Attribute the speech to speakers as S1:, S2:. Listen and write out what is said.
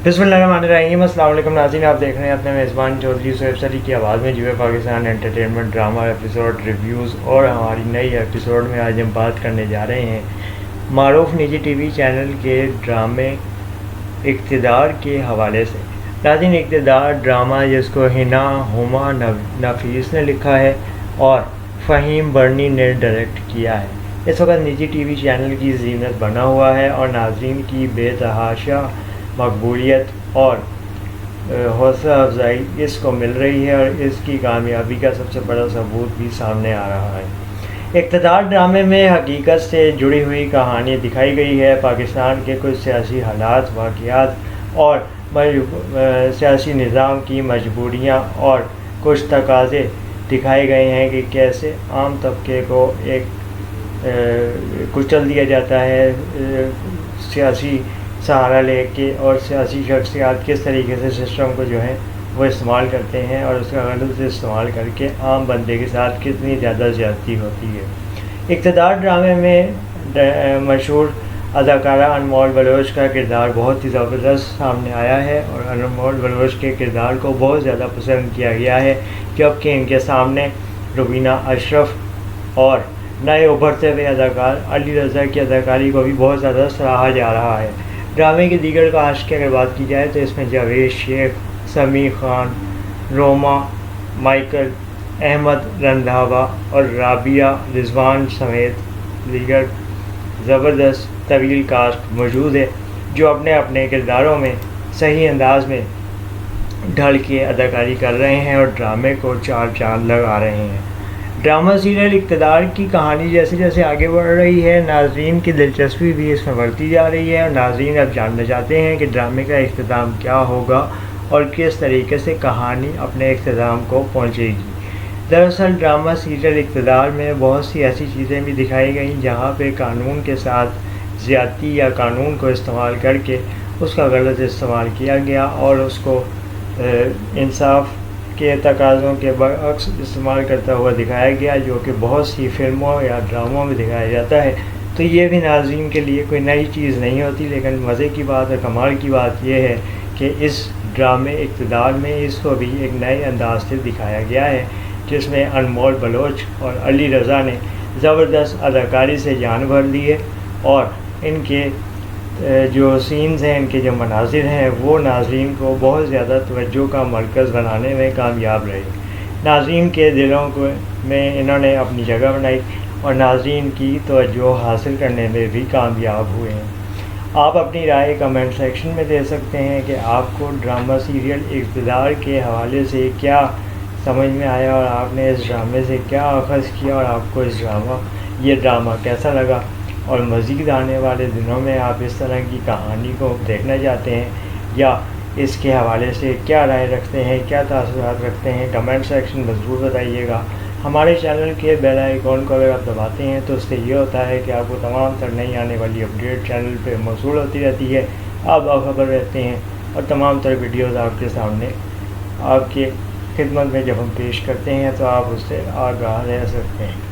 S1: बिस्मिल्लाहिर्रहमानिर्रहीम। अस्सलाम वालेकुम नाज़रीन, आप देख रहे हैं अपने मेज़बान चौधरी सोहेब सली की आवाज़ में जुए Pakistan entertainment drama episode reviews. और हमारी नई एपिसोड में आज हम बात करने जा रहे हैं मारूफ निजी टीवी चैनल के ड्रामे इक़्तिदार के हवाले से। नाज़रीन, इक़्तिदार ड्रामा जिसको हिना हुमा नफीस ने लिखा है और फ़हीम बर्नी ने डायरेक्ट किया है, इस वक्त निजी टीवी चैनल की ज़ीनत बना हुआ है और नाज़रीन की बेतहाशा मकबूलियत और हौसला अफजाई इसको मिल रही है और इसकी कामयाबी का सबसे बड़ा सबूत भी सामने आ रहा है। इक़्तिदार ड्रामे में हकीकत से जुड़ी हुई कहानी दिखाई गई है। पाकिस्तान के कुछ सियासी हालात, वाक़यात और सियासी निज़ाम की मजबूरियाँ और कुछ तकाज़े दिखाए गए हैं कि कैसे आम तबके को कुचल दिया जाता है, सियासी सहारा लेके, और सियासी शख्सियात किस तरीके से सिस्टम को जो है वो इस्तेमाल करते हैं और उसका गलत से इस्तेमाल करके आम बंदे के साथ कितनी ज़्यादा ज़्यादती होती है। इक़्तिदार ड्रामे में मशहूर अदाकारा अनमोल बलोच का किरदार बहुत ही ज़बरदस्त सामने आया है और अनमोल बलोच के किरदार को बहुत ज़्यादा पसंद किया गया है, जबकि इनके सामने रुबीना अशरफ और नए उभरते हुए अदाकार अली रज़ा की अदाकारी को भी बहुत ज़्यादा सराहा जा रहा है। ड्रामे के दीगर कास्ट की अगर बात की जाए तो इसमें जावेद शेख, समीर खान, रोमा, माइकल, अहमद रंधावा और राबिया रिजवान समेत दीगर ज़बरदस्त तवील कास्ट मौजूद है, जो अपने अपने किरदारों में सही अंदाज में ढल के अदाकारी कर रहे हैं और ड्रामे को चार चांद लगा रहे हैं। ड्रामा सीरियल इक़्तिदार की कहानी जैसे जैसे आगे बढ़ रही है, नाज़रीन की दिलचस्पी भी इसमें बढ़ती जा रही है और नाज़रीन अब जानना चाहते हैं कि ड्रामे का इख्तिताम क्या होगा और किस तरीके से कहानी अपने इख्तिताम को पहुंचेगी। दरअसल ड्रामा सीरियल इक़्तिदार में बहुत सी ऐसी चीज़ें भी दिखाई गई जहां पे कानून के साथ ज़्यादती या कानून को इस्तेमाल करके उसका गलत इस्तेमाल किया गया और उसको इंसाफ के तकाज़ों के बरअक्स इस्तेमाल करता हुआ दिखाया गया, जो कि बहुत सी फिल्मों या ड्रामों में दिखाया जाता है। तो ये भी नाज़रीन के लिए कोई नई चीज़ नहीं होती, लेकिन मज़े की बात और कमाल की बात यह है कि इस ड्रामे इक़्तिदार में इसको भी एक नए अंदाज से दिखाया गया है, जिसमें अनमोल बलोच और अली रज़ा ने ज़बरदस्त अदाकारी से जान भर दी है और इनके जो सीन्स हैं, इनके जो मनाजिर हैं, वो नाज़रीन को बहुत ज़्यादा तवज्जो का मरकज़ बनाने में कामयाब रहे। नाज़रीन के दिलों को में इन्होंने अपनी जगह बनाई और नाज़रीन की तवज्जो हासिल करने में भी कामयाब हुए हैं। आप अपनी राय कमेंट सेक्शन में दे सकते हैं कि आपको ड्रामा सीरियल इक़्तिदार के हवाले से क्या समझ में आया और आपने इस ड्रामे से क्या अख़ज़ किया और आपको ये ड्रामा कैसा लगा, और मज़ीद आने वाले दिनों में आप इस तरह की कहानी को देखना चाहते हैं या इसके हवाले से क्या राय रखते हैं, क्या तासुरात रखते हैं, कमेंट सेक्शन में ज़रूर बताइएगा। हमारे चैनल के बेल आइकॉन को अगर आप दबाते हैं तो उससे ये होता है कि आपको तमाम तर नई आने वाली अपडेट चैनल पे मौसूल होती रहती है, आप बाखबर रहते हैं और तमाम तर वीडियोज़ आपके सामने आपके खिदमत में जब हम पेश करते हैं तो आप उससे आगाह रह सकते हैं।